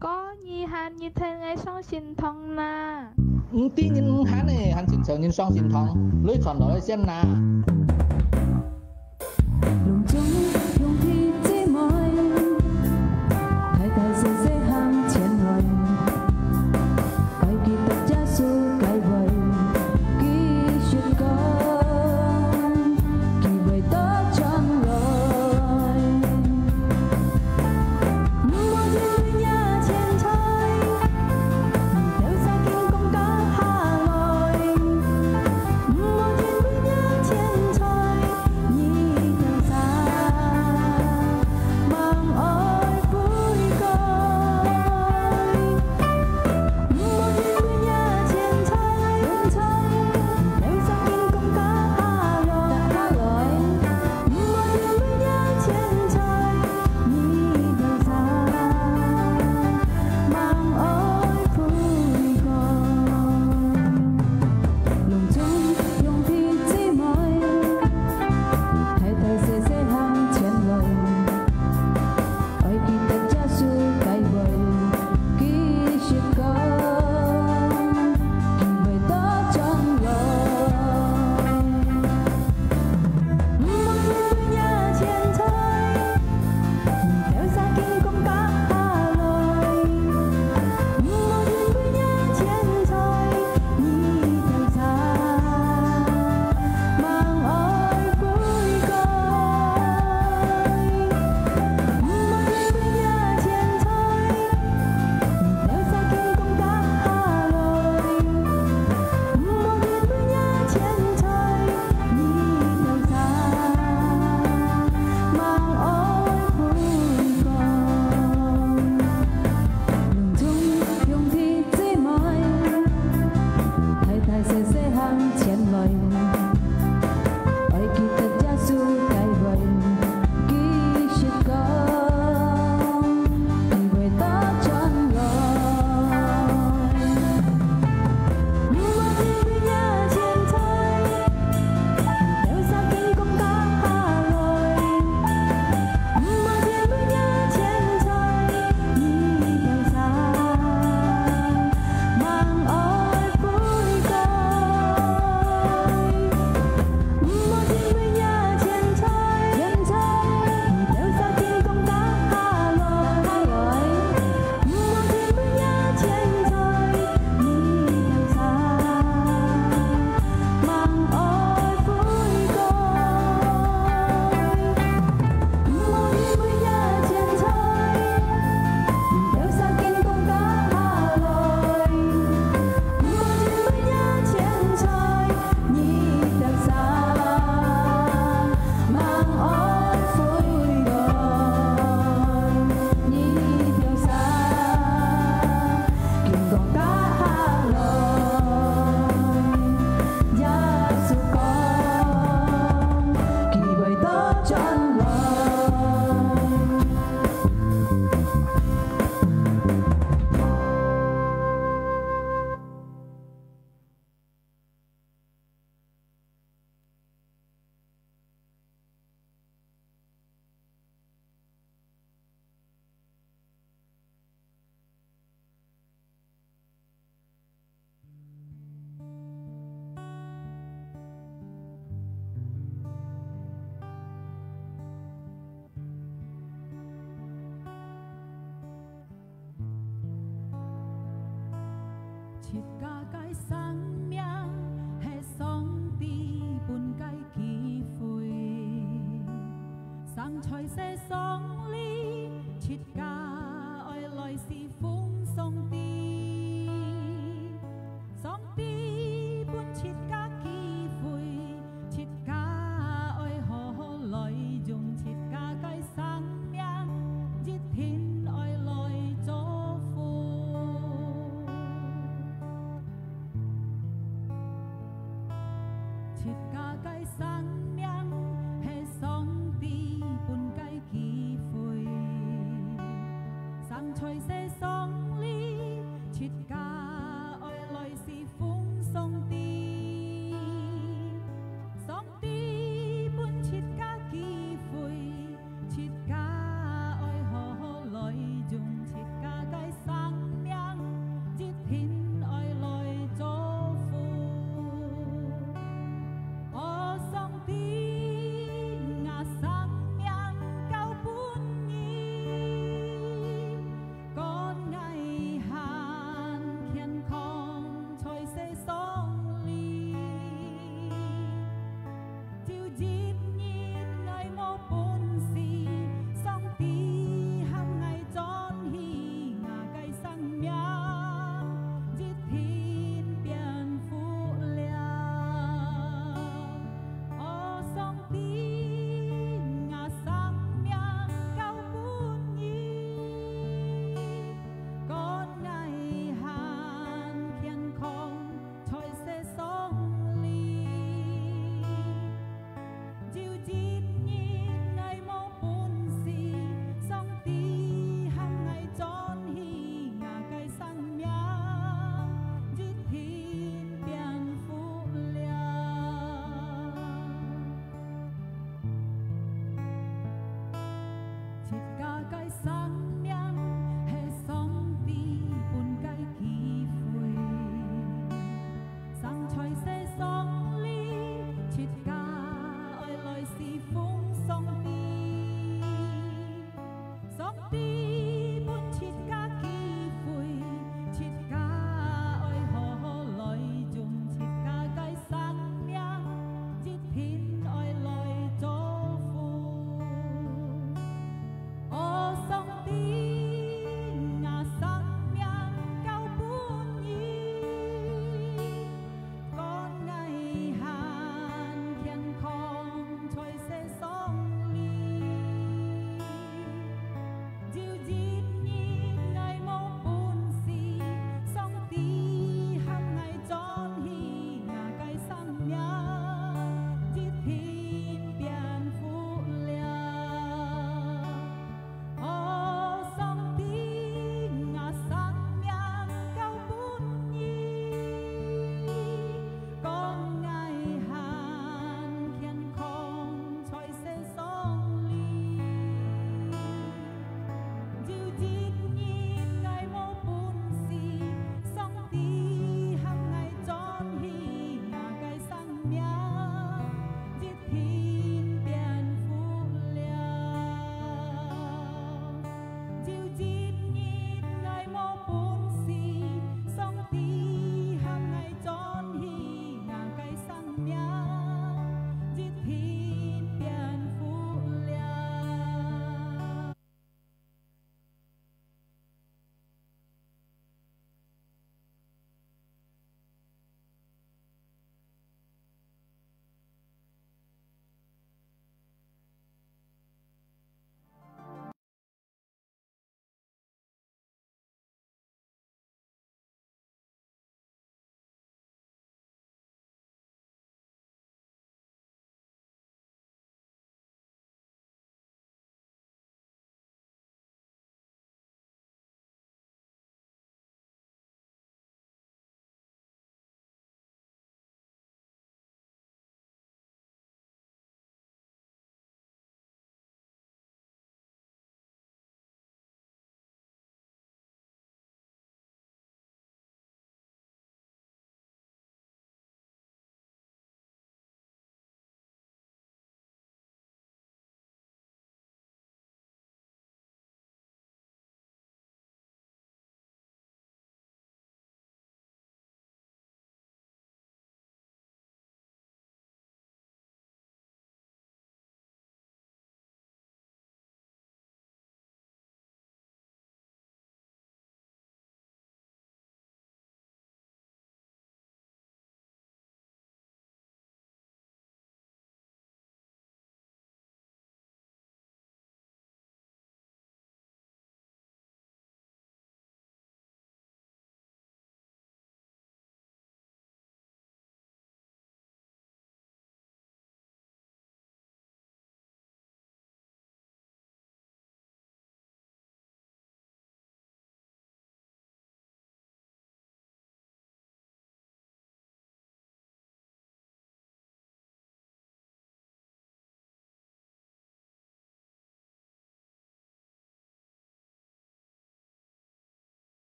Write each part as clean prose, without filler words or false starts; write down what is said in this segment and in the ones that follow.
có nhi han như thế ngay song xin thông na tí nhìn hắn này hắn xin sợ nhìn song xin thông lưới còn đó xem na lòng中用鐵之愛，睇大細些向前來，解結得一數解圍，結雪講，其為多將來。五萬天亂也前菜，有沙見共隔下來。五萬天亂也前菜，已有沙望愛悔改。五萬天亂也前菜，有沙見共隔下來。五萬天亂也前菜，已有沙望愛悔改。籠中用鐵之愛，睇睇些些向前來，愛結得一數解圍，結雪講，其為多將來。五萬天亂也前菜，有沙見共隔下來。五萬天亂也前菜，已有沙望愛悔改。五萬天亂也前菜，有沙見共隔下來。五萬天亂也前菜，已有沙望愛悔改。籠中用鐵之愛，睇睇些些向前來，愛結得一數解圍，結雪講，其為多將來。五萬天亂也前菜，有沙見共隔下來。五萬天亂也前菜，已有沙望愛悔改。五萬天亂也前菜，有沙見共隔下來。五萬天亂也前菜，已有沙望愛悔改。五萬天亂也前菜，有沙見共隔下來。五萬天亂也前菜，已有沙望愛悔改。已有沙見共隔下來，一數講，其為多將來。切假界生命係上帝本該機會，生菜些爽利，切假愛來是風上帝，上帝本切假機會，切假愛何來用切假界生命，熱天愛來祝福。切假界生命係上帝本該機會，生菜些爽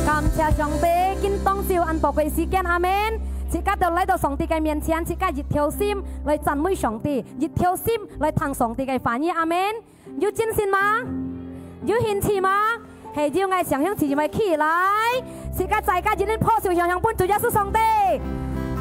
感谢上帝，今当朝安宝贵时间，阿门。即刻就来到上帝嘅面前，即刻熱條心來讚美上帝，熱條心來聽上帝嘅話語，阿門。有真心嗎？有興趣嗎？係要愛想象自己咪起來，即刻大家今天破曉想象本主耶穌上帝，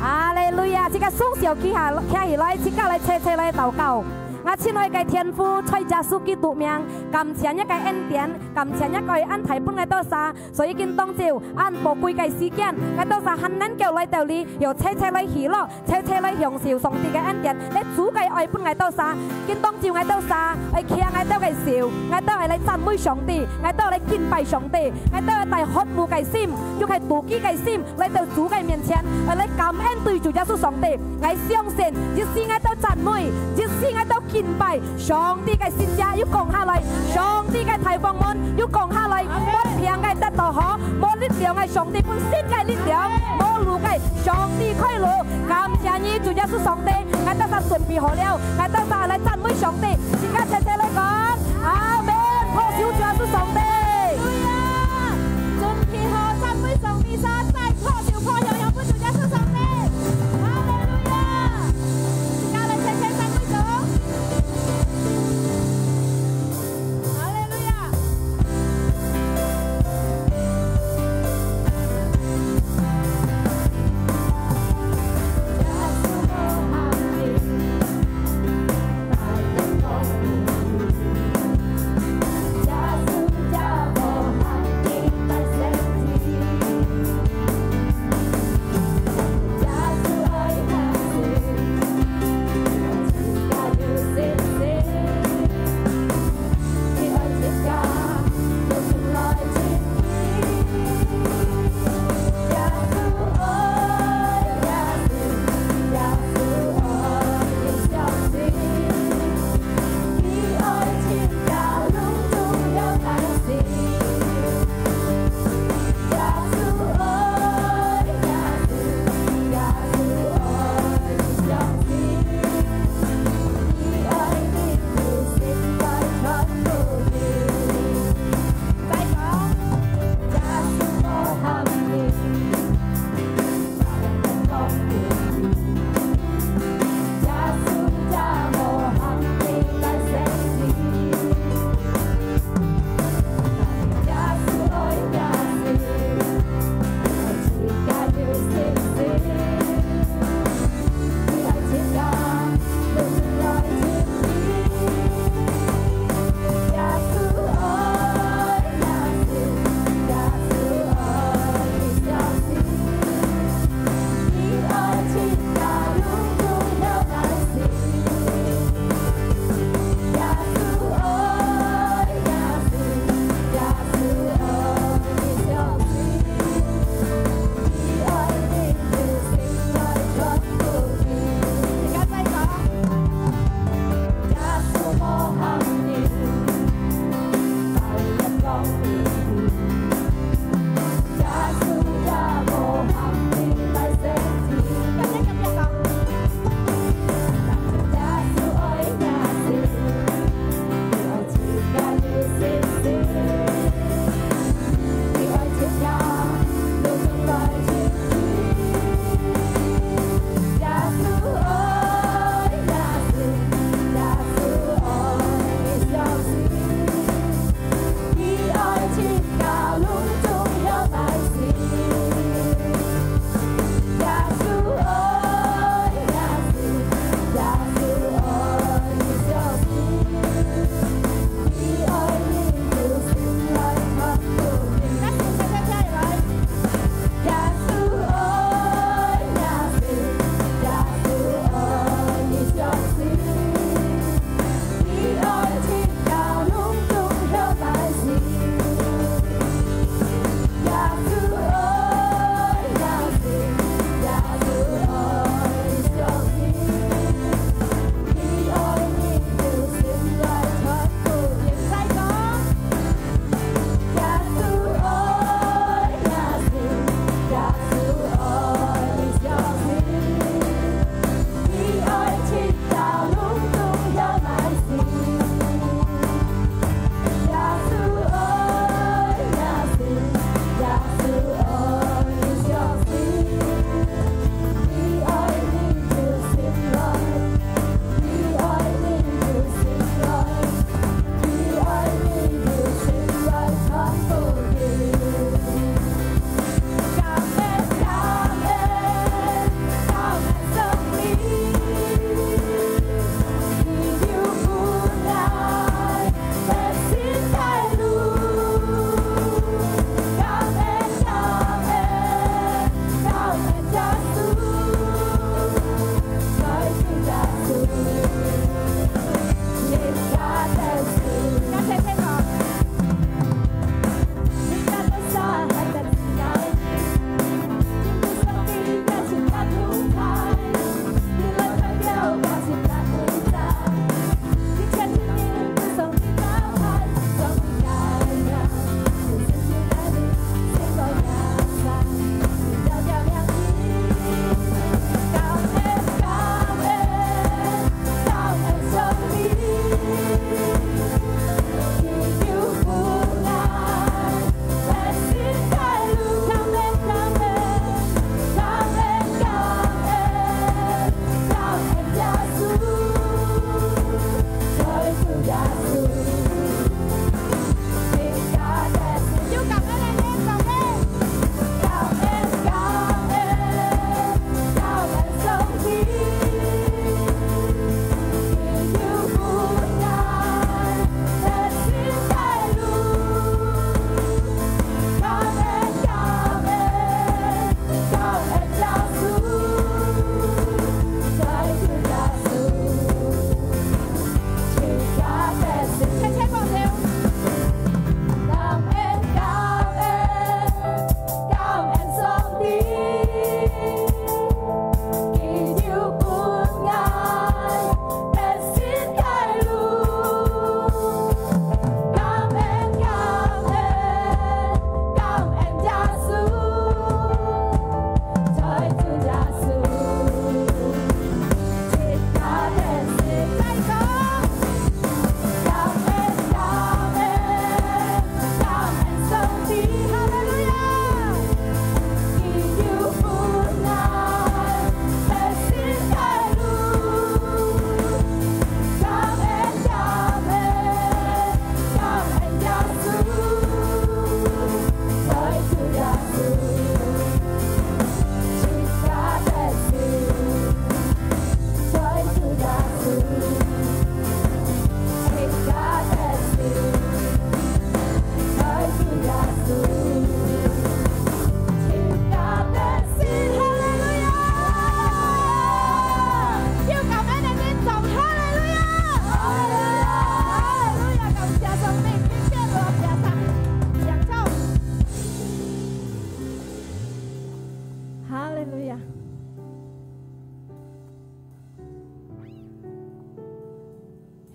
哈利路亞！即刻雙手舉起來，即刻來切切來禱告。我親愛嘅天父，在耶穌基督名，感謝一個恩典，感謝一個安排本嘅多撒，所以見當朝按寶貴嘅時間，我多撒很難叫來到你，由車車來喜樂，車車來享受上帝嘅恩典，你主嘅愛本嘅多撒，見當朝我多撒，我企我多嘅笑，我多係嚟讚美上帝，我多嚟敬拜上帝，我多係帶渴慕嘅心，要係妒忌嘅心嚟到主嘅面前，我嚟感恩對住耶穌上帝，我相信，即使我都讚美，即使我都敬拜上帝嘅善者要降下嚟，上帝嘅大方門要降下嚟，冇平嘅得到可，冇力量嘅上帝本身嘅力量，冇路嘅上帝開路，感謝你主耶穌上帝，我都係準備好了，我都係嚟讚美上帝，而家謝謝你講，阿門，托小主耶穌上帝，準備好讚美上帝，再托小破有有本主耶穌上帝，哈利路亞，而家嚟謝謝讚美主。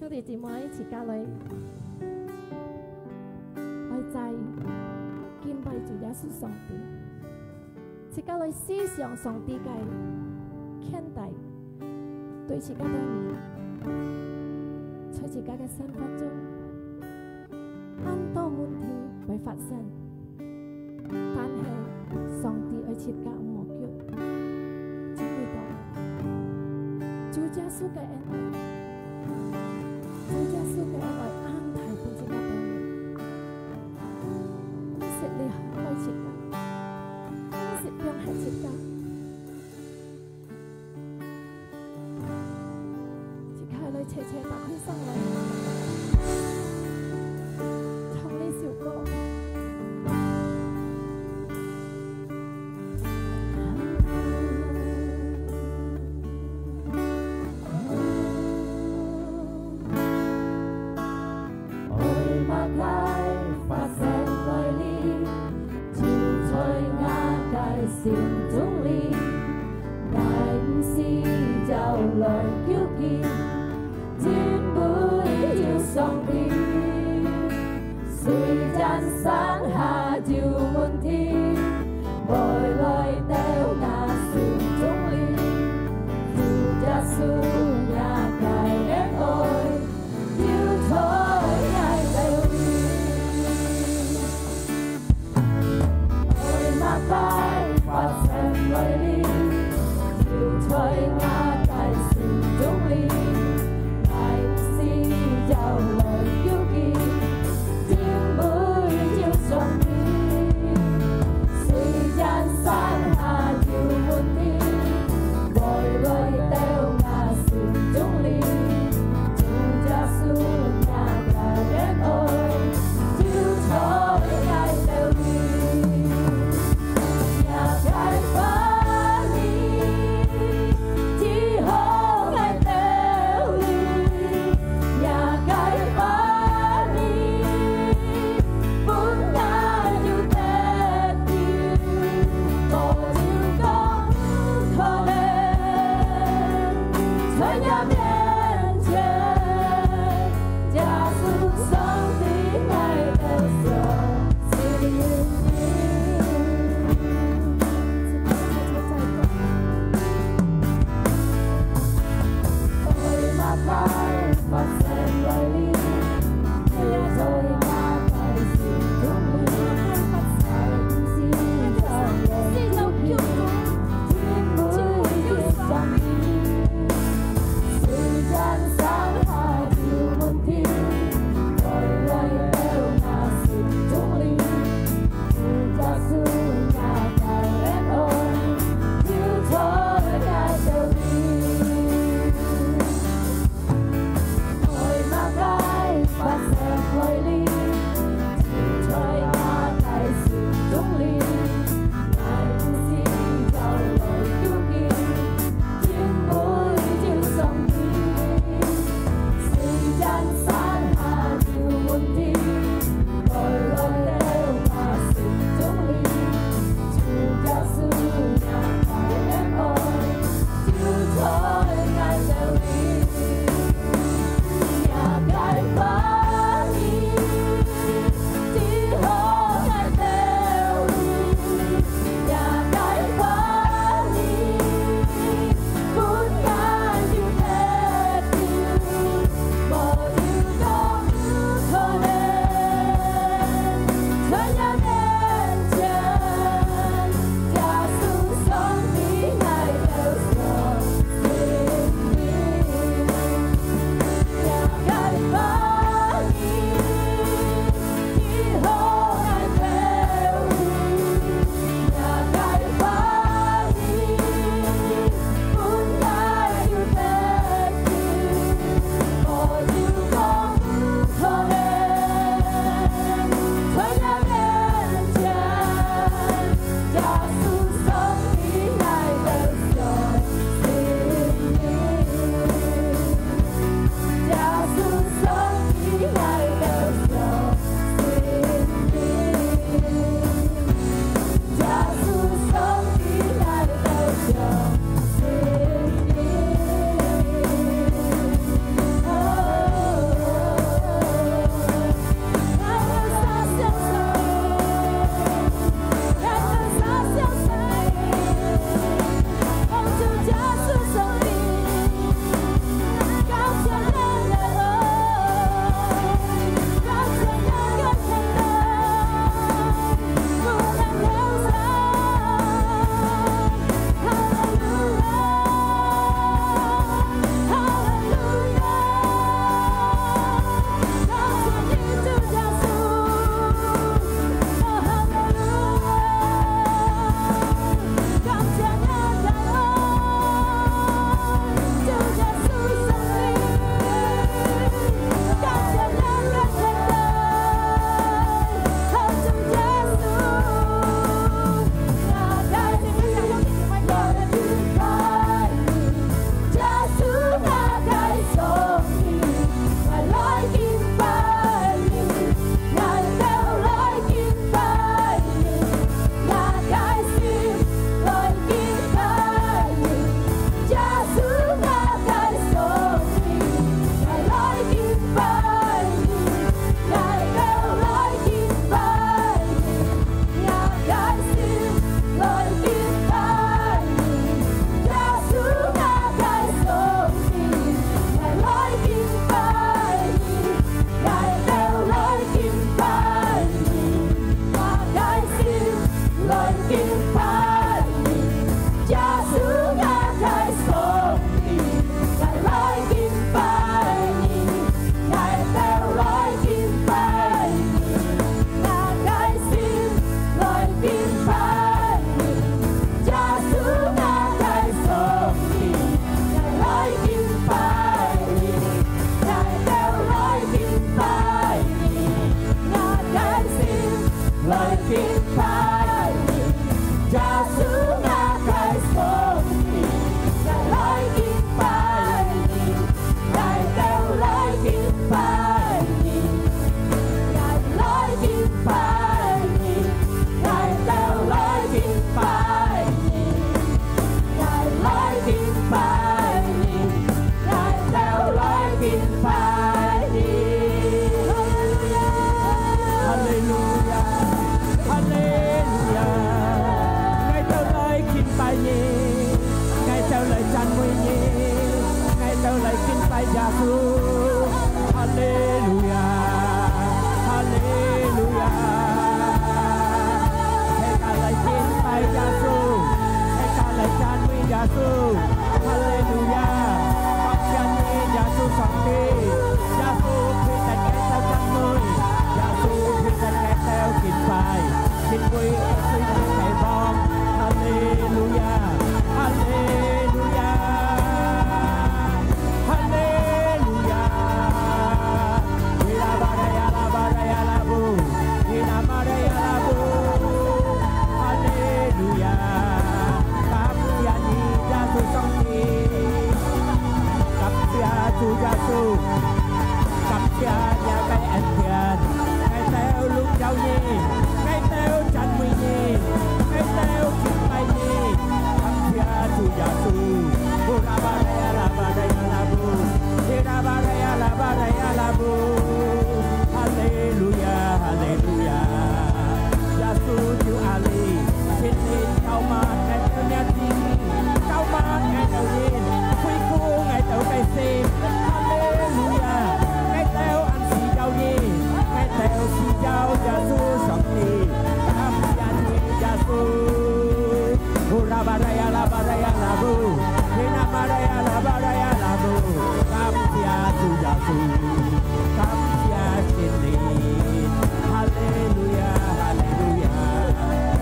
兄弟姊妹一齊家裏，愛在敬拜主耶穌上帝，一家裏思想上帝嘅天地，對自家對面，在自家嘅生活中，很多問題會發生，但係上帝愛設計無腳，只會到主耶穌嘅恩愛。主耶穌嘅愛安排俾自家對面，食你開設㗎，食讓係設㗎，自家裏斜斜打開心裏，唱呢首歌。善總理，大午時就來邀見，天杯要上天，水잔山下照滿天，外來掉那善總理，主耶穌也解恩愛，要彩愛到愛馬拜。發成為年，要賽亞大善總理，大師就來邀見，天杯要上天，水잔山下照滿天，外來掉那善總理，主耶穌也解恩愛，要彩愛到年。Hãy subscribe cho kênh Ghiền Mì Gõ để không cintai Yesus. Haleluya, haleluya. Sekalai cintai Yesus, sekalai canui Yesus. Haleluya. Nyanyi Yesus Sangti, Yesus Christ kẻ theo chân nuôi, Yesus Christ kẻ theo kín bài, kín quy suy nghĩ ngày vong. Haleluya, haleluya, haleluya. Ila baraya labu, ila baraya labu. Haleluya. Kami nyanyi Yesus Sangti. Chúa Giêsu, cảm ơn nhà cái anh thiền, ngày theo lúc giao nhi, ngày theo chân nguy nhi, ngày theo chúng bay nhi, cảm ơn Chúa Giêsu, ura baraya labu, ira baraya labu, haleluya, haleluya, Giêsu Chúa Ali, xin lên cao mát ngày theo nhà tin, cao mát ngày theo nhìn, quy khu ngày theo cây sim. Theo xin chào Yesus Sangti, kami nyanyi Yesus. Ura baraya labu, ina baraya labu. Kami Yesus Yesus, kami Yesus. Haleluya, haleluya.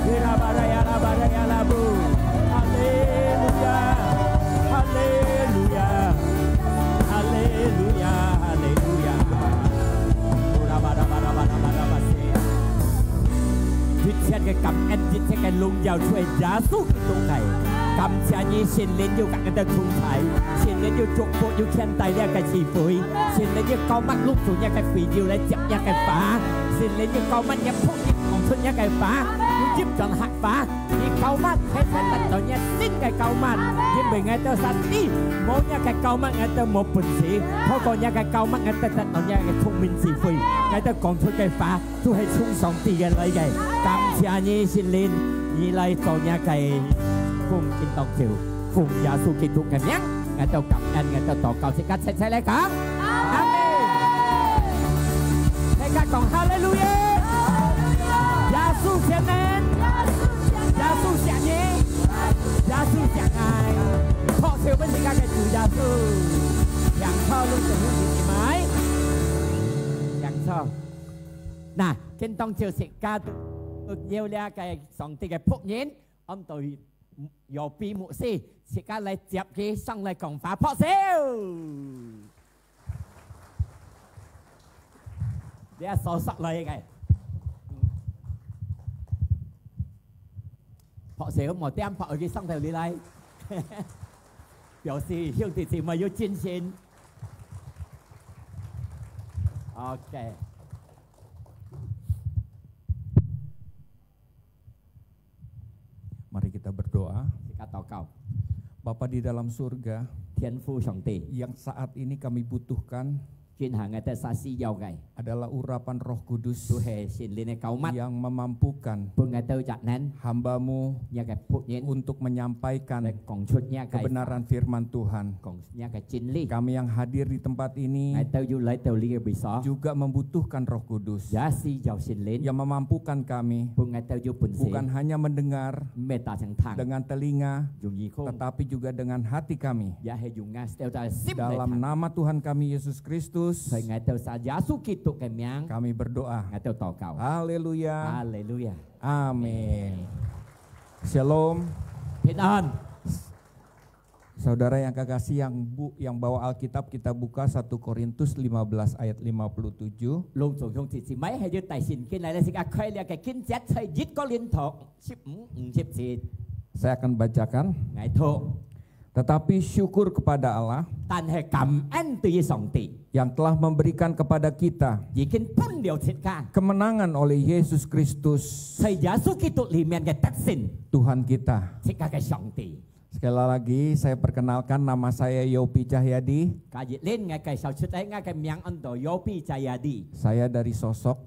Ira baraya labu. Haleluya, haleluya, haleluya, haleluya. Viết trên cái cầm em viết trên cái lùng giàu chuối giá suốt cái tụng này cầm cha nhi xin lên yêu các cái thùng thái xin lên yêu chúc phúc yêu khen tài lên cái chỉ phơi xin lên yêu cao mắt lúc tụi nhà cái phì yêu lại chậm nhà cái phá xin lên yêu cao mắt nhà phúc yêuของทุนnhà cái phá yêu giúp chọn hạt phá yêu cao mắtให้ใช้ตัดต่อnhà xin cái cao mắtยิ่งไปไงเตอร์สันนี่โมnhà cái cao mắtไงเตอร์โมปุ่นสีเพราะก่อนnhà cái cao mắtไงเตอร์ตัดต่อnhà cái thông minhสีphơiไงเตอร์กองทุนcái pháทุกให้ชุ่มสองตีกันเลยไงกำเชียนี่สิลินยี่ไรต่อเนี่ยไก่ฟุ้งกินตองจิ๋วฟุ้งยาสูกินทุกแก่เนี้ยไงเต้ากับแอนไงเต้าต่อเก่าสิกัดใช่เลยครับอาเมนให้การของฮาเลลูยายาสูเชียนเนนยาสูเชียนเย่ยาสูเชียนไงเพราะเสียวเป็นสิการแก่จูยาสูอย่างชอบลูกจะรู้ดีไหมอย่างชอบน่ะกินตองจิ๋วสิกัดnhiều lẽ cái sòng thì cái phúc nhến ông tôi dò pi mũ xì chỉ cả lại chẹp cái xong lại còn phá phó xêu để sọ sọ lại cái phó xêu một tem phó cái xong theo đi lại biểu示hiệu thì mà vô chiến chiến ok. Mari kita berdoa. Kata kau, Bapa di dalam surga, Thiên Phu Sangti, yang saat ini kami butuhkan adalah urapan Roh Kudus yang memampukan hamba-Mu untuk menyampaikan kebenaran firman Tuhan. Kami yang hadir di tempat ini juga membutuhkan Roh Kudus yang memampukan kami bukan hanya mendengar dengan telinga, tetapi juga dengan hati kami. Dalam nama Tuhan kami Yesus Kristus, kami berdoa. Haleluya. Haleluya. Amin. Shalom. Saudara yang kekasih yang bawa Alkitab, kita buka 1 Korintus 15 ayat 57. Saya akan bacakan. Tetapi syukur kepada Allah yang telah memberikan kepada kita kemenangan oleh Yesus Kristus Tuhan kita. Sekali lagi saya perkenalkan, nama saya Yopi Cahyadi. Saya dari Sosok.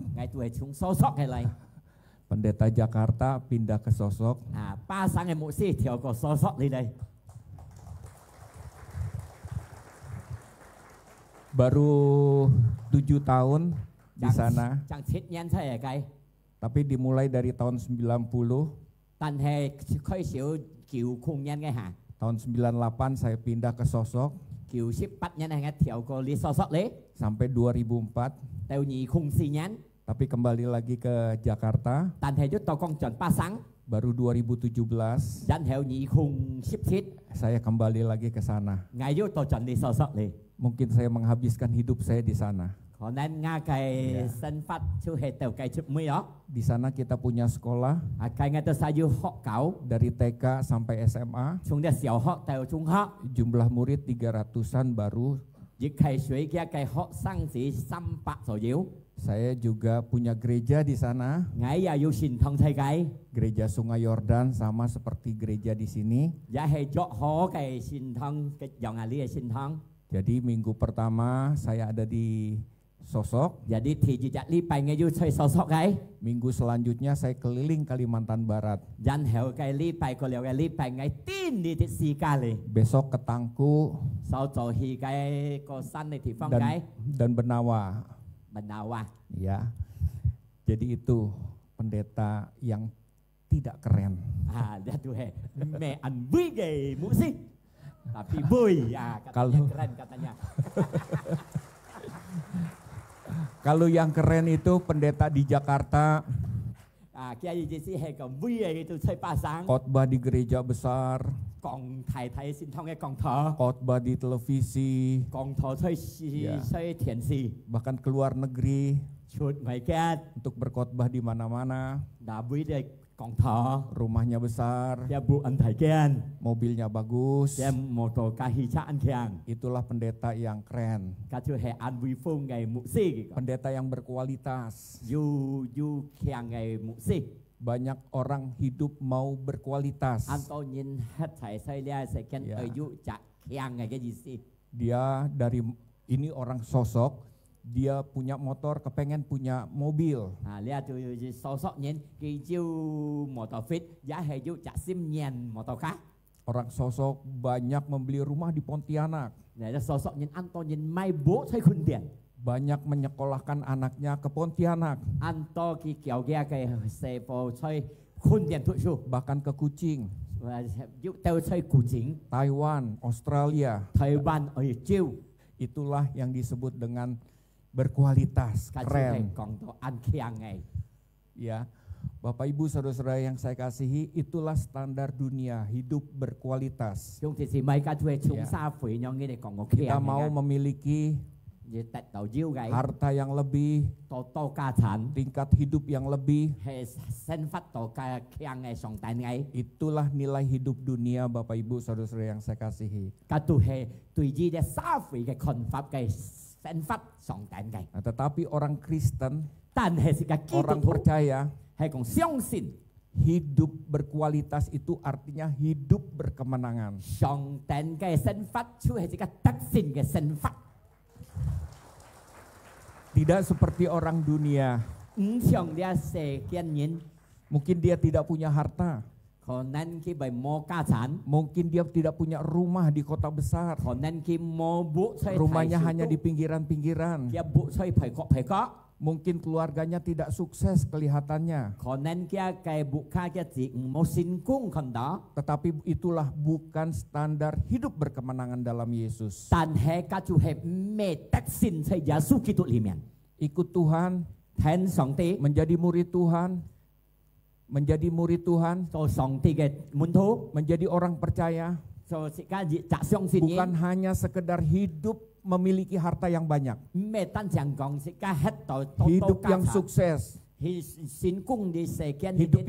Pendeta Jakarta pindah ke Sosok. Baru 7 tahun di sana, chẳng chết nhân thế cái tapi dimulai dari tahun 90.但係開始叫空nhân cái hả Tahun 98 saya pindah ke Sosok 叫識bắt nhân係theo個lý so sót lý sampai 2004. theo nhị khung si nhân Tapi kembali lagi ke Jakarta 但係giúp tôi con chuẩn ba sáng baru 2017 dẫn theo nhị khung ship thiết saya kembali lagi ke sana. ngày giúp tôi chuẩn lý so sót lý Mungkin saya menghabiskan hidup saya di sana. còn nên nga cái sinh phát chú hệ tiểu cái chụp mới đó Di sana kita punya sekolah cái ngay tôi sai du học cáo dari TK sampai SMA. chúng ta小học tiểu trung học Jumlah murid 300-an baru. việc khai suy kia cái học sinh chỉ 300 左右 Saya juga punya gereja di sana. ngày giờ yêu sinh thông thay cái Gereja Sungai Yordan sama seperti gereja di sini. giá hệ cho họ cái sinh thông cái dòng là lý sinh thông Jadi minggu pertama saya ada di Sosok. jadi thì chỉ lý bài ngay yêu chơi so sót cái Minggu selanjutnya saya keliling Kalimantan Barat. dẫn theo cái lý bài có liệu cái lý bài ngay tin đi thì xì ca lì Besok ke Tangku sau rồi thì cái có săn này thì phong cái dan Benawa. bên nào à Ya. Jadi itu pendeta yang tidak keren. dia tuh he mẹ ăn vui cái mũ xí tapi vui katanya Kalau- keren katanya Kalau yang keren itu pendeta di Jakarta, kia gì xí he còn vui cái tôi chơi ba sáng khotbah di gereja besar, còn thầy xin thông cái còn thở khotbah di televisi, còn thở chơi Dạ. chơi thiền gì bahkan ke luar negeri chuột ngoài kia untuk berkhotbah di mana-mana. đã vui đây còn thở Rumahnya besar, dia bu anh thầy kia mobilnya bagus. dia một tổ ca hi cha anh kia Itulah pendeta yang keren. cả thứ hệ ăn vui phong ngày mũ xí Pendeta yang berkualitas. du kia ngày mũ xí Banyak orang hidup mau berkualitas. anh tôi nhìn hết thầy xây ra sẽ khen Dạ. ở du chặt kia ngày cái gì xí Dia dari ini orang Sosok, dia punya motor, kepengen punya mobil. lia tôi so sót nhìn cái chiêu một tàu fit giá hệ du chặt sim nhàn một tàu khác Orang Sosok banyak membeli rumah di Pontianak. để cho so sót nhìn anh tôi nhìn may bố xây khuyên tiền Banyak menyekolahkan anaknya ke Pontianak, anh to cái kiểu kia cái xe phố chơi khuyên tiền thuận su bahkan ke Kucing, và giúp tôi chơi cụ chính Taiwan, Australia. Thái Ban ở chiêu Itulah yang disebut dengan berkualitas, cả thứ này keren. còn to ăn kia ngày Ya, Bapak Ibu saudara-saudara yang saya kasihi, itulah standar dunia hidup berkualitas. chúng thì chỉ mấy cái thuê chúng Dạ. xa phỉ nhau nghe để còn một kia Kita mau memiliki như tạch đầu diêu gái harta yang lebih, to ca sản tingkat hidup yang lebih. hay sen phát to ca kia ngày sòng tàn ngày Itulah nilai hidup dunia Bapak Ibu saudara-saudara yang saya kasihi. cả tu hệ tùy gì để xa phỉ cái con pháp cái sen phát sòng tàn ngày Nah, tetapi orang Kristen, tàn hệ sự cái kỹ orang thuật percaya, hay còn xiong xin hidup berkualitas itu artinya hidup berkemenangan. sòng tàn cái sen phát chú hay sự cái tắc xin cái sen phát Tidak seperti orang dunia. sòng dia sẽ kiên nhẫn Mungkin dia tidak punya harta. còn nên khi bài mô ca sản Mungkin dia tidak punya rumah di kota besar. còn nên khi mô bộ xây Rumahnya hanya di pinggiran-pinggiran. kia bộ xây phải có Mungkin keluarganya tidak sukses kelihatannya. còn nên kia cái bộ ca kia chỉ một xin cung còn đó Tetapi itulah bukan standar hidup berkemenangan dalam Yesus. tàn hệ cả chủ hệ mê tắc xin xây giá su kỹ thuật limen Ikut Tuhan, thèn sòng tí menjadi murid Tuhan, menjadi murid Tuhan, cho sòng tí cái muốn thú menjadi orang percaya, cho sự ca dị trả sòng xin bukan hanya sekedar hidup memiliki harta yang banyak. mê tan chẳng còn sự ca hết tội Hidup yang sukses, xin cung đi sẽ kiên hidup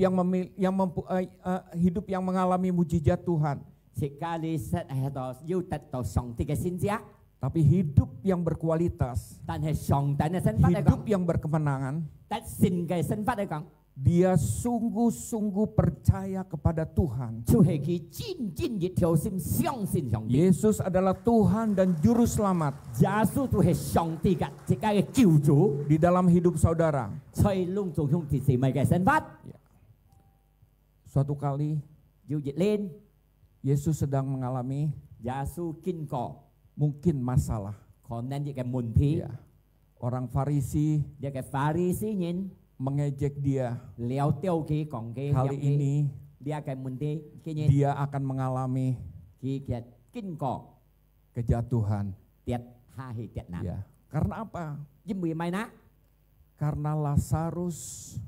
hidup yang mengalami mujizat Tuhan. sự ca đi sẽ hệ tội yêu tật tội sòng tí cái xin giác Tapi hidup yang berkualitas, tàn hệ sòng tàn hệ sân phát đây hidup còn yang berkemenangan, tật xin cái sân phát đây còn dia sungguh-sungguh percaya kepada Tuhan. chủ hệ khi chín chín dịch theo xin xiong xin sòng tí Yesus adalah Tuhan dan Juru Selamat giá su chủ hệ sòng tí cả sự ca cái cứu chủ di dalam hidup saudara. chơi lung tung hung thì mấy cái sân phát Suatu kali yêu dịch lên Yesus sedang mengalami giá su kinh cỏ mungkin masalah. Còn nên cái môn thi. Ya. Orang Farisi Dia cái Pharisee nhìn. mengejek dia. Leo tiêu cái còn cái. Kali ini Dia cái môn thi. Cái nhìn. dia akan mengalami Cái kinh cọ. kejatuhan. Tiệt ha hi tiệt nặng. Ya. Karena apa? Jim bị mai ná. Karena Lazarus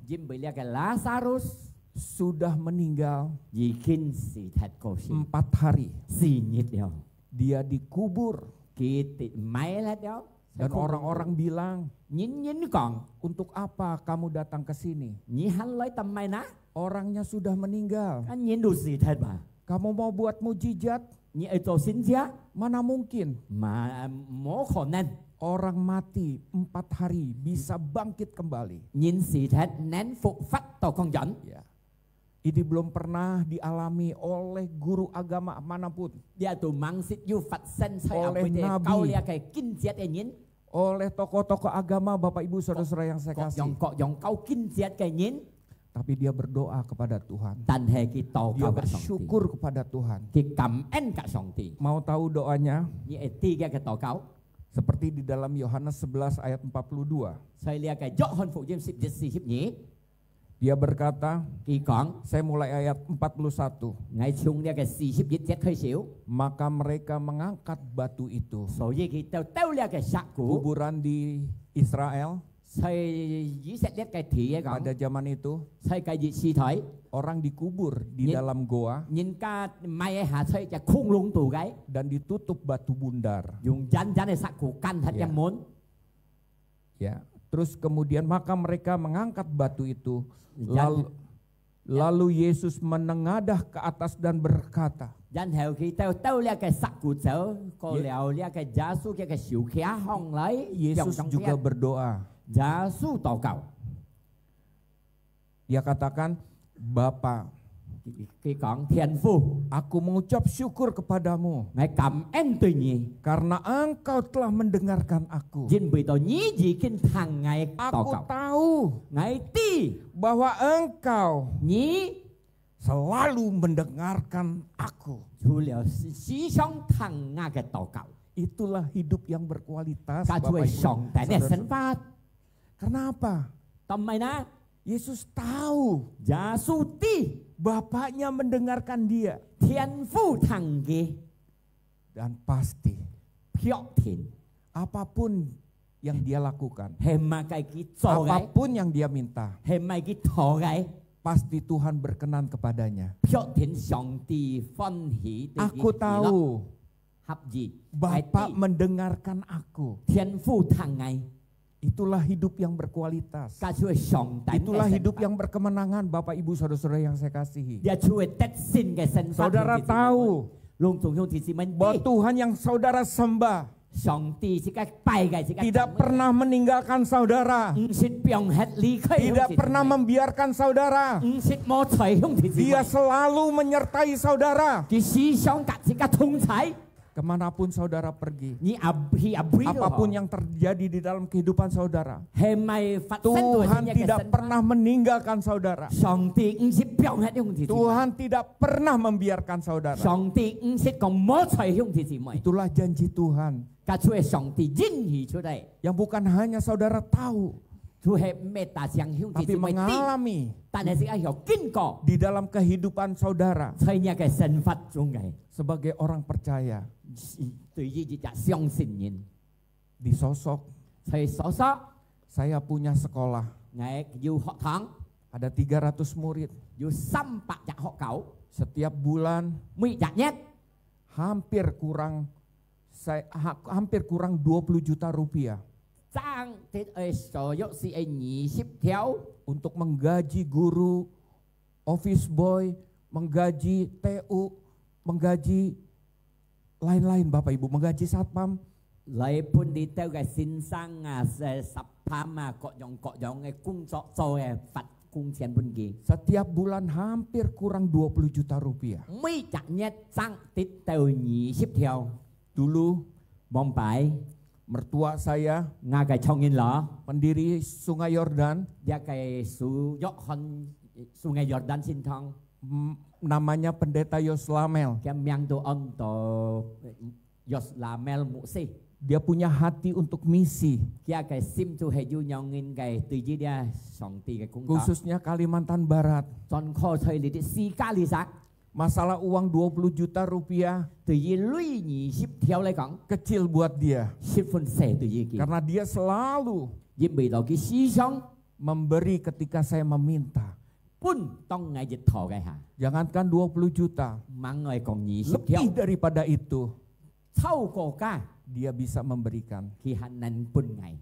Jim bị lihat cái Lazarus. sudah meninggal Vì kinh sĩ thật cổ sĩ. 4 hari. Sĩ nhiệt điều. Dia dikubur. Cái tị máy là điều. Dan orang-orang bilang, Nhìn còn. untuk apa kamu datang ke sini? Nhìn hắn lấy tầm mai ná. Orangnya sudah meninggal. Anh nhìn đủ sĩ thật mà. Kamu mau buat mujizat? Nhìn ở chỗ xin giá. Mana mungkin Mà mố khổ nên. orang mati 4 hari bisa bangkit kembali. Nhìn sĩ thật nén phục phát tàu con dẫn. Ya. Ini belum pernah dialami oleh guru agama manapun, Dia tu mang sit yu phát sen say Oleh apa dia Nabi. kau lihat cái kinh diệt cái nhìn. oleh tokoh-tokoh agama, Bapak Ibu Saudara-saudara yang saya kasih. Kok dòng kau kinh diệt cái nhìn. Tapi dia berdoa kepada Tuhan. Tàn hệ cái tàu Dia kau cả sòng tì. bersyukur kepada Tuhan. Cái cảm ơn cả sòng tì. Mau tahu doanya? Như ở ti cái tàu kau. Seperti di dalam Yohanes 11 ayat 42. Saya lihat cái dỗ hơn phụ diêm xịp diệt xì hiếp nhỉ. Dia berkata, Kỳ còn. saya mulai ayat 41. Ngày chung lihat cái xì hiếp diệt diệt khơi xíu. Maka mereka mengangkat batu itu. Số gì cái tàu tàu lihat cái sạc cũ. Kuburan di Israel Saya dĩ sẽ lihat cái thị cái còn. pada zaman itu, Saya cái gì xì thổi. orang dikubur di dalam goa Nhìn ca mai hạ xây cái khung lung tù cái. dan ditutup batu bundar. Dùng danh danh để sạc cũ căn thật Ya. yang muốn. Ya, terus kemudian maka mereka mengangkat batu itu. Lalu Yesus menengadah ke atas dan berkata, Danh hiệu khi tao tao lihat cái sạc cũ sở. Cô Ya. lihat lihat cái giá su cái xỉu khía hong lấy. Yesus juga berdoa. Giá su tàu cầu. Dia katakan, Bapa, Khi còn thiên phu. aku mengucap syukur kepadamu Ngài cảm ơn tùy nhị. karena Engkau telah mendengarkan aku. Jin bị tàu nhí gì kinh thằng ngài tàu Aku cầu. tahu Ngài ti. bahwa Engkau Nhí. selalu mendengarkan aku. Chú liệu xí sống thằng ngài cái tàu cầu. Itulah hidup yang berkualitas, Cả chú Bapak ấy Ibu. sống tại nè sân Saudara-saudara. phát. Kenapa? Tâm mày ná. Yesus tahu Giá su ti. Bapaknya mendengarkan dia. Thiên phu thằng kia. Dan pasti Phiệu thiên. apapun yang dia lakukan, Hèm mà cái trò gái. apapun yang dia minta, Hèm mà cái thọ gái. pasti Tuhan berkenan kepadanya. Phiệu thiên sống ti phân hỷ. Aku tahu Hấp gì. Bapak mendengarkan aku. Thiên phu thằng ngài. Itulah hidup yang berkualitas. Cả chú ấy sống tại Itulah nè sân hidup phát. yang berkemenangan, Bapak Ibu Saudara-saudara yang saya kasihi. Dia chú ấy tết xin cái sân phát. Saudara tahu Lung tung yung thì mình bahwa Tuhan yang saudara sembah sống ti chỉ cái bài cái chỉ cái tidak pernah meninggalkan saudara, Sit biong hết lý khơi. tidak pernah membiarkan saudara. Sit mô thầy không thì Dia selalu menyertai saudara. Cái xí sống cả chỉ cái thông thái. Kemanapun saudara pergi, Ni abhi abhi apapun yang terjadi di dalam kehidupan saudara, Hèm mày phát sinh tuổi Tuhan sinh tidak pernah meninggalkan saudara. Sống ti sit biong hết không thì Tuhan tidak pernah membiarkan saudara. Sống ti sit còn mô thầy không thì mày. Itulah janji Tuhan Cả chú ấy sống ti dinh hì chú đây. yang bukan hanya saudara tahu, Chú hệ mê tà xiang không thì tapi mày ti. mengalami Ta này sẽ hiểu kinh cỏ. di dalam kehidupan saudara Thầy nhà cái sân phát chung ngày. sebagai orang percaya. Tự nhiên chỉ chả xiong xin nhìn. Di sosok Thầy xó xó. saya punya sekolah, Ngày dù họ tháng. ada 300 murid. Dù xăm bạc chả họ cẩu. Setiap bulan Mị chả nhét. hampir kurang 20 juta rupiah Trang thế ấy sở dụng si ấy nhí ship theo. untuk menggaji guru, office boy, menggaji TU, menggaji lain-lain Bapak Ibu, menggaji satpam. Lấy pun đi theo cái xin sang sắp phá mà cọ dòng cái cung cho phạt cung tiền pun kì. Setiap bulan hampir kurang 20 juta rupiah. Mị chả nhét trang tít theo nhí ship theo. Dulu Bông bái. mertua saya Nga cái trong in lọ. pendiri Sungai Yordan, Dia cái su dọc hon Sungai Yordan xin thong. namanya Pendeta Yoslamel. Cái miang tu ông to Yos la mel mụ si. Dia punya hati untuk misi. Kia cái sim tu hệ du nhau nghìn cái từ dưới dia song ti cái cung đó. Khususnya Kalimantan Barat. Chọn kho thời lý đi si cá lý sắc. Masalah uang 20 juta rupiah Từ dưới lũy nhị ship theo lại cõng. kecil buat dia. Ship phân xe từ dưới kia. Karena dia selalu Dưới bị đó cái si xong. memberi ketika saya meminta. Pun tông ngay dịch thọ cái hả. Jangankan 20 juta. Mang người còn nhị ship theo. Lebih daripada itu Sau cổ ca. dia bisa memberikan. Khi hắn nành pun ngày.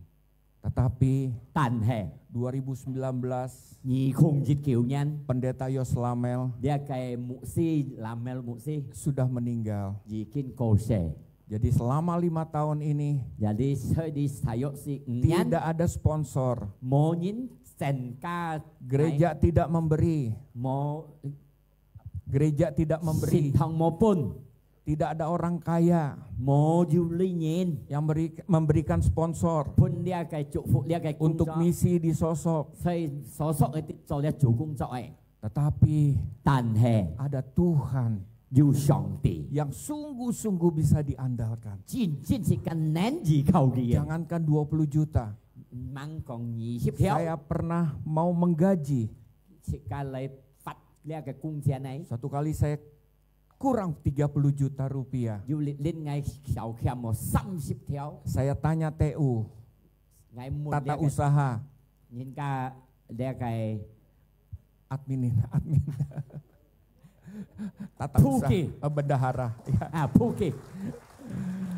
Tetapi Tàn hè. 2019 Nhị khung dịch kiểu nhanh. Pendeta Yoslamel Dia cái mụ si làm mel mụ si. sudah meninggal. Dì kinh cổ xe. Jadi selama 5 tahun ini Jadi hơi đi sayok si nhanh. tidak ada sponsor. Mô nhín sen ca. Gereja tidak memberi. Mô Gereja tidak memberi. xin thông mô pun. Tidak ada orang kaya Mô du ly nhìn. yang memberikan sponsor Pun dia cái trụ phụ dia cái cung untuk cho. misi di Sosok. Xây số sọ cái cho dia chủ cung cho ấy. Tetapi Tàn hè. ada Tuhan Du sòng tỷ. yang sungguh-sungguh bisa diandalkan. Chín chín chỉ cần nén gì cầu kìa. Jangankan 20 juta. Mang còn nhì xếp theo. Saya pernah mau menggaji. Chỉ cần lấy phạt lia cái cung xe này. Suatu kali saya kurang 30 juta rupiah. Du lịch lên ngay sáu khem một xăm xếp theo. Saya tanya TU, Ngay một tata lia cái usaha, nhìn ca lia cái admin. Tata Puki. usaha, bendahara. Ya. phu kỳ.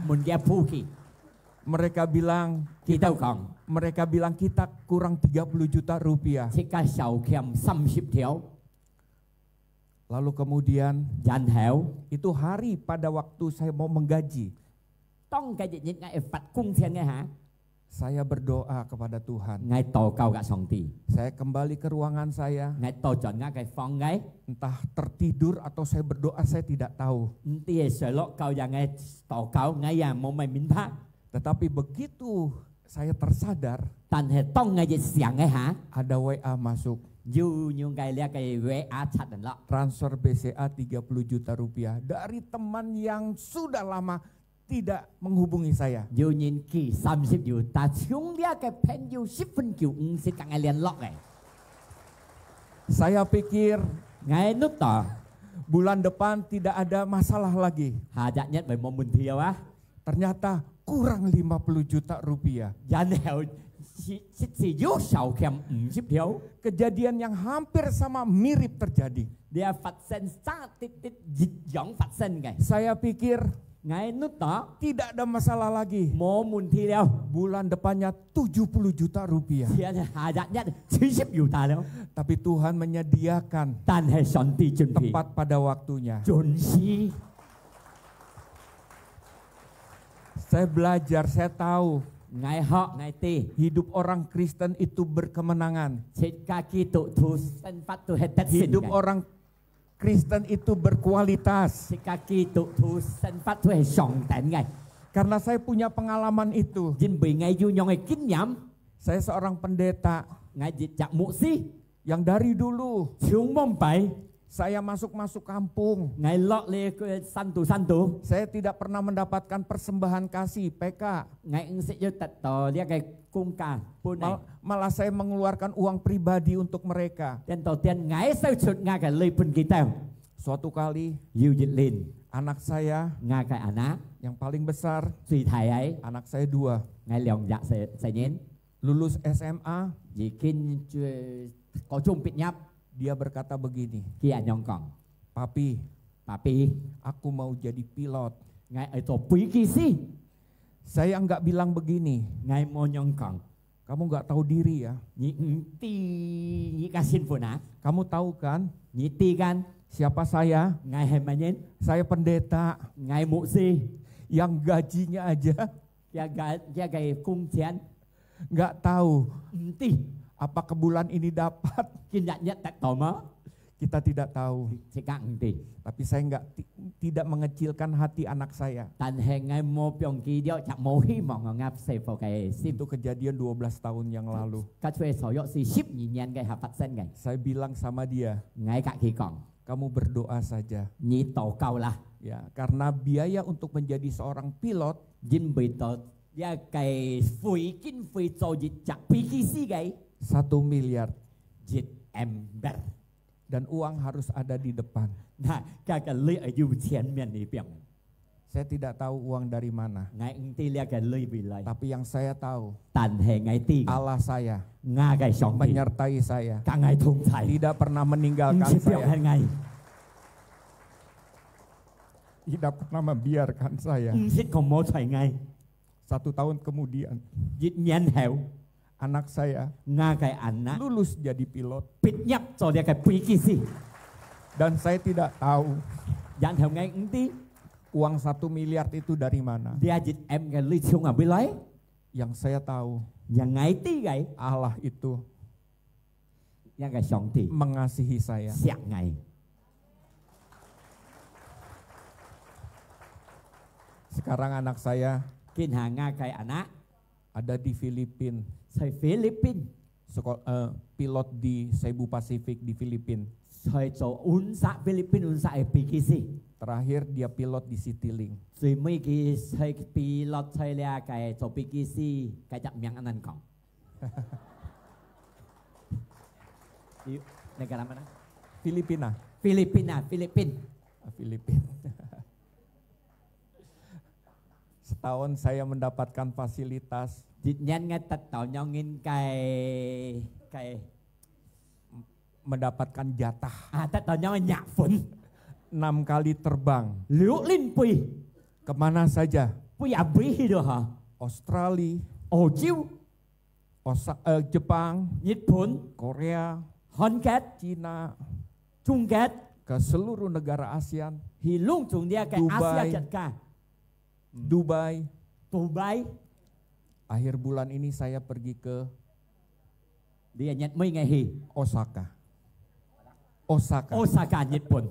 Mun dia phu kỳ. Mereka bilang Kita còn. mereka bilang kita kurang 30 juta rupiah. Chỉ cần sáu khem xăm xếp theo. Lalu kemudian Dàn hẻo. itu hari pada waktu saya mau menggaji, Tông cái nhìn ngay phạt cung xe nghe hả. saya berdoa kepada Tuhan. Ngay tổ cầu gạ sòng tỷ. Saya kembali ke ruangan saya, Ngay tổ chọn ngay cái phòng ngay. entah tertidur atau saya berdoa saya tidak tahu. Tia sợ lọ cầu và ngay tổ cầu ngay à mong mày minh phá. Tetapi begitu saya tersadar, Tàn hệ tông ngay dịch xiang ngay hả. ada WA masuk. Dù như ngay lia cái vẽ á chặt đần lọ. Transfer BCA 30 juta rupiah dari teman yang sudah lama tidak menghubungi saya. Dù nhìn kỳ xăm xếp dù ta xuống lia cái pen dù xếp phân kiểu sẽ càng ngay liền lọ này. Saya pikir Ngay nút tỏ. bulan depan tidak ada masalah lagi. Hà dạ nhất bởi mong mình thiêu á. Ternyata kurang 50 juta rupiah. Dàn hẻo chỉ dụ sầu khem xếp thiếu. Kejadian yang hampir sama mirip terjadi. Dia phát sinh xa tít tít dịch giống phát sinh ngay. Saya pikir Ngay nút tỏ. tidak ada masalah lagi. Mô mùn thi đeo. Bulan depannya 70 juta rupiah. Thiên hà dạ nhất chỉ xếp dù ta đâu. Tapi Tuhan menyediakan Tàn hệ sọn tì chuẩn bị. tepat pada waktunya. Chuẩn si. Saya belajar, saya tahu Ngay họ ngay tì. hidup orang Kristen itu berkemenangan. Trên kaki tụ thu sân phát tu hết tất sinh Hidup ngay. orang Kristen itu berkualitas. Trên kaki tụ thu sân phát tu hết sòng tẹn ngay. Karena saya punya pengalaman itu. Dinh bị ngay du nhau ngay kinh nhắm. Saya seorang pendeta Ngay dịch chạm mụ si. yang dari dulu Xuống mong bày. saya masuk kampung. Ngay lọ lê săn tu. Saya tidak pernah mendapatkan persembahan kasih PK. Ngay ứng sẽ vô tật tò lia cái cung ca. Pun này. Malah saya mengeluarkan uang pribadi untuk mereka. Tên tổ tiên ngay sao chuột ngay cái lây pun kỳ tèo. Suatu kali Yêu dịch lên. anak saya Ngay cái anak. yang paling besar, Suy thầy ấy. anak saya 2, Ngay lòng dạ sẽ nhến. lulus SMA, Vì kinh có chung bịt nhắp. dia berkata begini, Khi anh nhong còn. "Papi, Papi. aku mau jadi pilot." Ngay ở tổ quý kỳ si. Saya enggak bilang begini, Ngay mô nhong còn. "Kamu enggak tahu diri ya? Nhị ti nhị ca xin phụ nã. Kamu tahu kan Nhị ti gan. siapa saya? Ngay hề mà nhến. Saya pendeta Ngay mụ si. yang gajinya aja Gia gầy cung chén. enggak tahu Ti. apakah bulan ini dapat." Kinh nhận nhất tại tổ mơ. Kita tidak tahu, Sẽ cạn ti. tapi saya tidak mengecilkan hati anak saya. Tàn hệ ngay mô piong kỳ điệu chạm mô hi mong ngọc ngạp xây phổ cái sim. Itu kejadian 12 tahun yang lalu. Các thuê sổ dọ si ship nhìn nhận cái hợp phát sinh ngay. Saya bilang sama dia, Ngay cả khi còn. "Kamu berdoa saja. Nhị tổ cầu là. Ya, karena biaya untuk menjadi seorang pilot Dinh bị tọt Và cái phí kinh phí cho dịch chặt phí kì xí cái 1 miliar Dịch ember dan uang harus ada di depan. Nah, cái lưỡi ở dù chén miền này biển Saya tidak tahu uang dari mana, Ngài ti lia cái lưỡi bị lại tapi yang saya tahu Tàn hệ ngài ti Allah saya Nga cái sóng ti menyertai saya, Cả ngài thùng thải tidak pernah meninggalkan Chỉ biểu saya, hành ngài tidak pernah membiarkan saya. Xích không mô thoại ngài 1 tahun kemudian Dịch nhàn hẹo anak saya Nga cái ảnh á lulus jadi pilot Bịt nhấp cho lia cái phí kì xí dan saya tidak tahu Dàn hẹo ngài ti uang 1 miliar itu dari mana. Dia dịch em cái lưỡi chung ở bên lấy Yang saya tahu Và ngài ti cái Allah itu Nga cái sóng ti mengasihi saya. Sạc ngài Sekarang anak saya Kinh hà Nga cái ảnh á ada di Filipina, Thời Philippines pilot di Cebu Pacific di Filipina. Thời cho unsa Philippines unsa ở PKC Terakhir dia pilot di Citylink. Rồi mấy cái thời pilot thời là cái cho PKC cái chậm miệng anh còn negara mana? Filipina. Filipina Filipina. Setahun saya mendapatkan fasilitas Dịch nhân ngay tật tạo nhau nghìn cái mendapatkan jatah tật tạo nhau nhạc phun 6 kali terbang liễu linh pui kemana saja. pui à bí hi được hả? Australia, Ồ chiêu Jepang, Nhật Bản Korea, Hàn Quốc Cina, Trung Quốc ke seluruh negara ASEAN, thì luôn chúng dia cái Dubai. Asia chặt cả Dubai. Dubai Akhir bulan ini saya pergi ke dia Nhật mấy ngày hi Osaka. Osaka Nhật Bản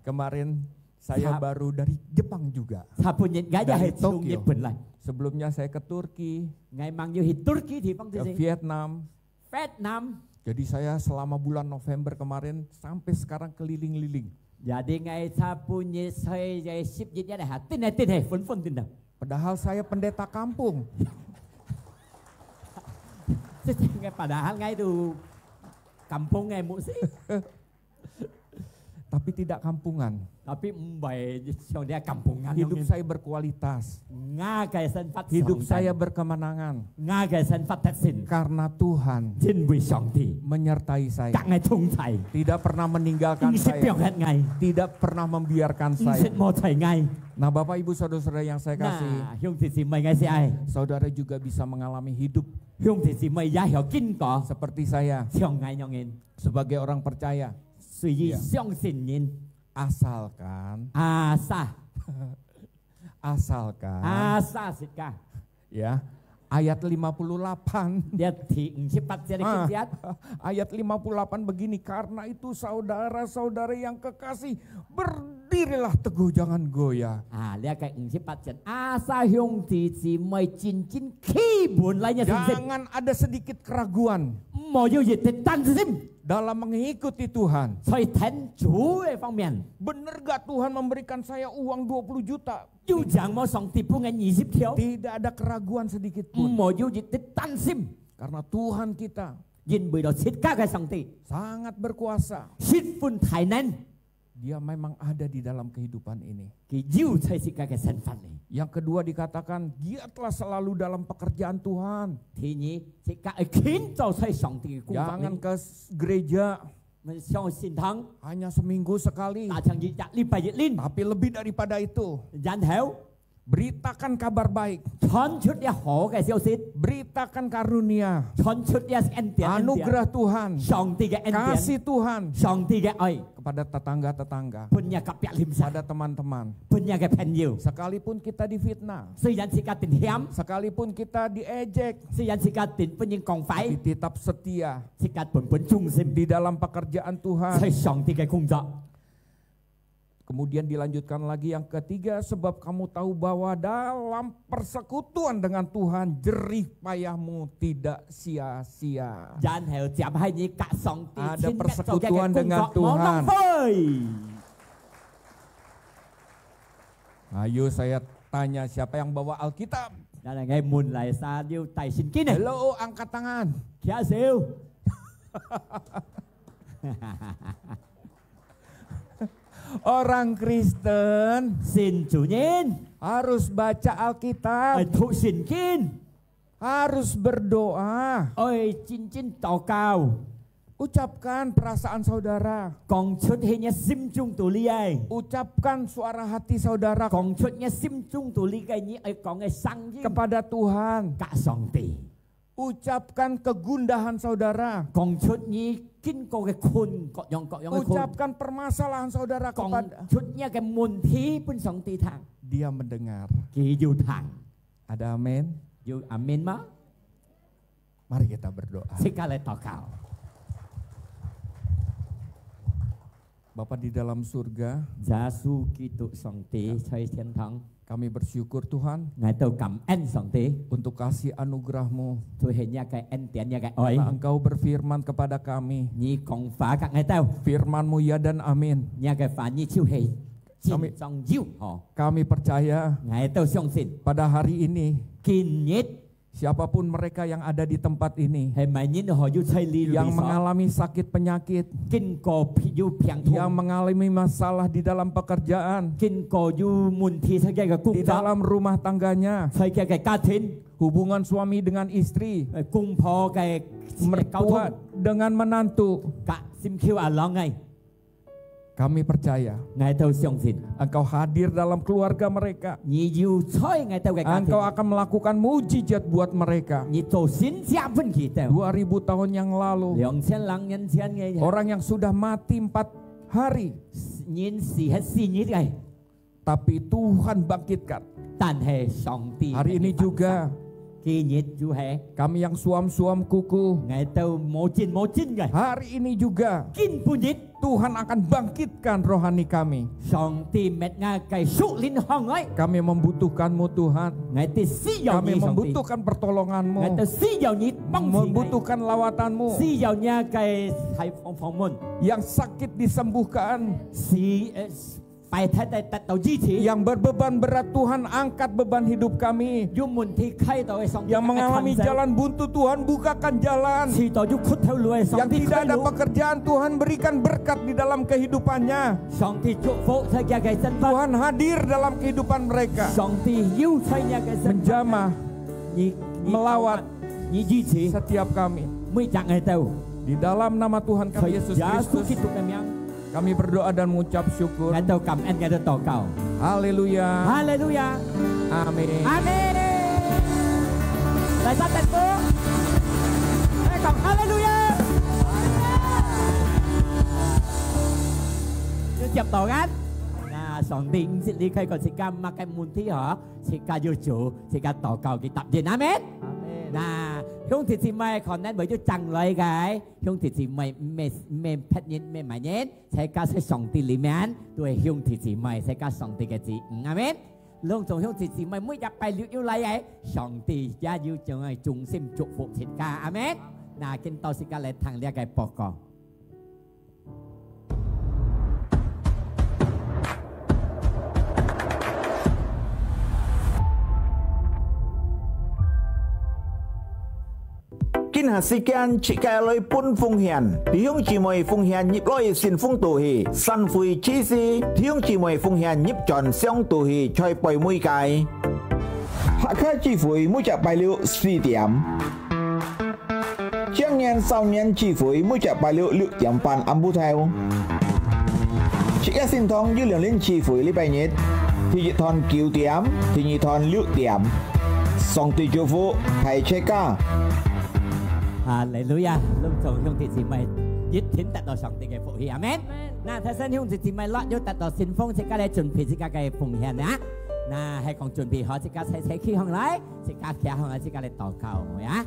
Kemarin saya baru dari Jepang juga. Sapun Nhật gái ra Dari hết xuống Tokyo. Nhật Bản lại Sebelumnya saya ke Turki, ngày mang vô hi Turkey thì phong ke gì Vietnam. Vietnam Jadi saya selama bulan November kemarin sampai sekarang keliling-liling. jadi ngày Sapun Nhật xây cái ship Nhật ra đại hạt tin này phun tin nào Padahal saya pendeta kampung. Ngay padahal ngay tu kampung ngay mu sih Tapi tidak kampungan. tapi mbay cho dia kampungan Hidup saya berkualitas. nga cái sân phát Hidup sòng saya tàn. berkemenangan. nga cái sân phát thật xin Karena Tuhan trên bùi sòng thì menyertai saya. các ngài thung thầy Tidak pernah meninggalkan Ini sẽ biểu saya. hiện ngài Tidak pernah membiarkan sẽ saya. mô thầy ngài Nah Bapak Ibu Saudara-saudara yang saya kasih, nah hiông thì mày ngài sẽ ai saudara juga bisa mengalami hidup hiông thì mày giá hiểu kinh có seperti saya. xiong ngài nhong in Sebagai orang percaya, suy yi Iya. xiong xin nhìn asalkan sa xịt ca ya ayat 58 dia thiện xếp bắt ra Ah, kinh ayat 58 begini, karena itu saudara-saudara yang kekasih, berdirilah teguh, jangan goyah. lia cái xếp bắt chân sa hiông thì mày chín chín khi buồn lại nhà xin xin Jangan ada sedikit keraguan mò yêu dịch thì tan sim dalam mengikuti Tuhan. xoay thánh chủ về phong miền Benar gak Tuhan memberikan saya uang 20 juta? yêu chẳng mò sòng tipu ngay nhị xếp thiếu Tidak ada keraguan sedikit pun. mò yêu dịch thì tan sim Karena Tuhan kita Dinh bùi đó xít các cái sòng tì sangat berkuasa. xít phun thải nên Dia memang ada di dalam kehidupan ini. cái diêu xoay xít các cái sân phạt này Yang kedua dikatakan, giatlah selalu dalam pekerjaan Tuhan. thì nhị thì các cái khiến cho xoay sòng tì cũng Jangan ke gereja mình xong xin thắng hanya seminggu sekali. ta chẳng gì chặt li bài dịch linh Tapi lebih daripada itu, dàn theo beritakan kabar baik. chọn chút dia hổ cái siêu xít Beritakan karunia, chọn chút dia en tiền anugerah Tuhan, sòng tì cái en tiền kasih Tuhan sòng tì cái ơi kepada tetangga-tetangga, punya kapyak lim sa pada teman-teman. punya cái pen nhiều Sekalipun kita difitnah, suy dàn xí các tình hiếm sekalipun kita diejek, suy dàn xí các tình punya còn phải tapi tetap setia xí các bẩn chung sim di dalam pekerjaan Tuhan. xoay sòng tì cái công作 Kemudian dilanjutkan lagi yang ketiga, sebab kamu tahu bahwa dalam persekutuan dengan Tuhan jerih payahmu tidak sia-sia. dàn theo chạm hai nhị cả sòng tì Ada xin các cho cái persekutuan công dengan作món Tuhan. nóng phơi Ayo saya tanya siapa yang bawa Alkitab? Đó là ngày mùn lại xa điêu tài xin kín này. Hello, angkat tangan. Kia siêu. Orang Kristen Xin chủ nhân. harus baca Alkitab, Thụ xin kín. harus berdoa. Ôi chín chín tỏ cao. Ucapkan perasaan saudara. Còn chút hình như sim chung tù li ai. Ucapkan suara hati saudara Còn chút như sim chung tù li cái như còn cái sang chứ. kepada Tuhan. Cả song tì. Ucapkan kegundahan saudara. Còn chút như kinh có cái khôn. Có dòng cái khôn. Ucapkan permasalahan saudara Còn kepada. chút như cái môn thí pun song tì thang. Dia mendengar. Kỳ dù thang. Ada amin? Dù amin má. Mari kita berdoa. Sekali tỏ cao. Bapa di dalam surga, Giêsu Kitô song tì chơi thiên thắng. kami bersyukur Tuhan Ngài tôi cảm ơn song tì. untuk kasih anugerah-Mu. Tôi hình như cái ân tiện như cái oi. Karena Engkau berfirman kepada kami. Nhi còn phá các ngài tao. Firman-Mu ya dan amin. Nhà cái phá nhi chiêu hề. Kami- Chính trong diệu họ. Kami percaya Ngài tôi song xin. pada hari ini Kinh nhất. siapapun mereka yang ada di tempat ini Hay mà nhìn họ du chơi li yang mengalami sakit penyakit, Kinh có du piang yang thùng. mengalami masalah di dalam pekerjaan, Kinh có du mùn thi thay cái cung di đó. dalam rumah tangganya, Thay cái cá thính. hubungan suami dengan istri, Cung phò cái cao mertua thùng. dengan menantu. Cả sim khiêu à lo ngay. Kami percaya Ngài tôi song xin. Engkau hadir dalam keluarga mereka. Nhi du chơi ngài tôi cái cá Engkau thính. akan melakukan mujizat buat mereka. Nhi tổ xin gia phân kỳ tao. 2000 tahun yang lalu, 2000 lang nhân thiên nghe. orang yang sudah mati 4 hari, Nhìn xì hết xì nhít này. tapi Tuhan bangkitkan. Tàn hệ song tì. Hari ini juga Kỳ nhít du hệ. kami yang suam-suam kuku, Ngài tôi mô chín này. hari ini juga Kinh pu nhít. Tuhan akan bangkitkan rohani kami. Song tì mệt nga cái sụ linh hong ấy. Kami membutuhkan-Mu Tuhan. Ngài tì xí dầu Kami nhí song tì. membutuhkan Ngài pertolongan-Mu, tì xí dầu nhí băng xì ngay. membutuhkan lawatan-Mu. Xí dầu nha cái thầy phòng môn. Yang sakit disembuhkan, Xí bài thái tay tật đầu di chỉ. yang berbeban berat Tuhan angkat beban hidup kami. Dù môn thi khai tàu ấy song tì. Yang mengalami jalan buntu Tuhan bukakan jalan. Xí tàu dù khút theo lùi song Yang tì tidak khai ada lũ. pekerjaan Tuhan berikan berkat di dalam kehidupannya. Song tì trụ phụ thay kia cái dân văn. Tuhan hadir dalam kehidupan mereka, Song tì yêu thay nha cái dân văn. menjamah Nhi melawat Nhi di chỉ. setiap kami. Mới chẳng ai tàu. Di dalam nama Tuhan kami Thầy Yesus Giêsu Kristus, Kitô cái miếng. kami berdoa dan mengucap syukur. Ngài tôi cảm ơn ngài đã tỏ cầu. Haleluya. Hallelujah. Amin. Amen. Tại sao thành phố? Hãy cộng hallelujah. Như chập tổ gắn. Nah, song ting xin đi khai còn sẽ cam mà cái môn thi hả? Sẽ ca vô chủ, sẽ ca tỏ cầu cái tập gì amen. Nah, không thì mày còn nên bởi cho chẳng lời cái, không thì mày mày phát nhiên mày mà nhén, sẽ ca sẽ song ti li man, tôi không thì mày sẽ ca song ti cái gì, amen. Long trong không thì mày mới nhập bài liệu yêu lại ấy, song ti gia yêu cho người trung sim chúc phúc thiên ca, amen. Nah, kita tahu sẽ ca lại thằng lia cái pokok. Kinhasikan chikai loi pun phung hiền Tiong chỉ mồi phung hiền nhịp loi xin phung tù hì San phui chi si Tiong chỉ mồi phung hiền nhịp tròn xiong tù hì choi bồi mui cài Hạ khá chi phui mui chạc bài liệu suy điểm Chiang nhan sau nhan chi phui mui chạc bài liệu lựu điểm bàn âm bù theo Chị các xin thông dư lượng lên chi phui lý bài nhết Thì nhị thòn cứu điểm Thì nhị thòn lựu điểm Song tùy chú phụ thầy chê ca Hallelujah. Lúc trong không thì mày giết thiên tật đó song ti cái phụ hi amen. Nah, thay sân không thì mày lót vô tật đó xin phong sẽ cái đây chuẩn bị sẽ cái phụng hiền á. Nah, hay còn chuẩn bị họ sẽ cái sẽ khi hong lại sẽ cái kia hong sẽ cái tỏ cầu á.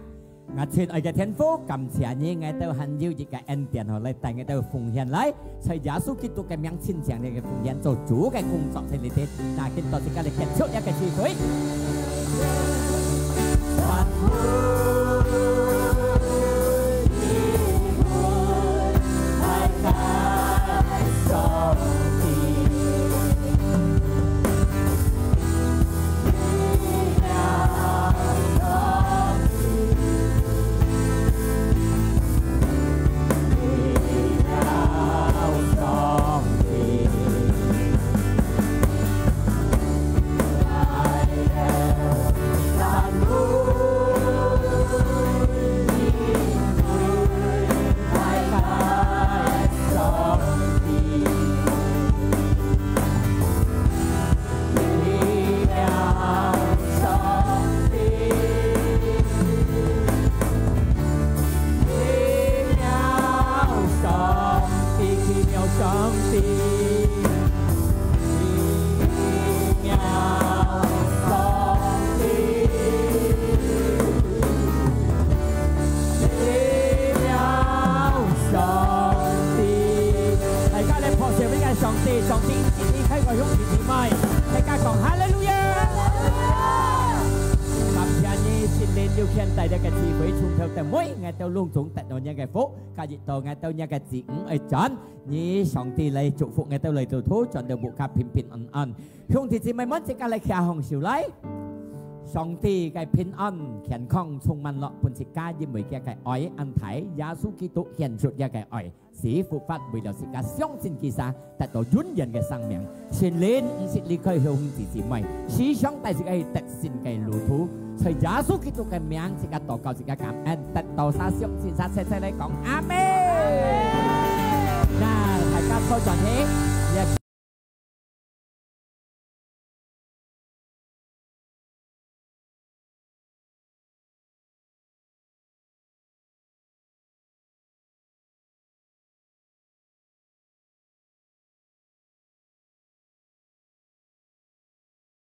Ngặt trên ở cái thiên phố cầm xe như ngày tao hành yêu chỉ cái anh tiền họ lại tại ngày tao phụng hiền lại. Sai Giêsu Kitô cái miếng xin chẳng này cái phụng hiền cho chủ cái công作thành lý thế. Nah, kita sẽ cái kết thúc cái chi phối. khen tài để cái chi với chung theo tại mỗi ngày tao luôn chúng tại đó nhà cái phố cả dị tàu ngày tao nhà cái gì ở chọn nhí sòng thì lấy trụ phụ ngày tao lấy từ thú chọn được bộ cà pin pin ăn không thì chỉ may mắn chỉ cả lấy khả hồng xỉu lấy song thì cái pin ăn khiển khong chung man lọ phun xịt cá như mấy cái ói ăn thái giá số kỹ tụ khiển chuột nhà cái ói sĩ phụ phát bởi đầu xịt cá xiong xin kỳ sa tại tổ dún dần cái sang miệng xin lên xin đi khơi hồng chỉ mày sĩ xiong tại xịt cái tật xin cái lũ thú thời giá số kỹ tụ cái miệng xịt cá tổ cầu xịt cá cảm ơn tật tổ sa xiong xin sa sẽ lấy còng amen nà thầy ca thôi chọn thế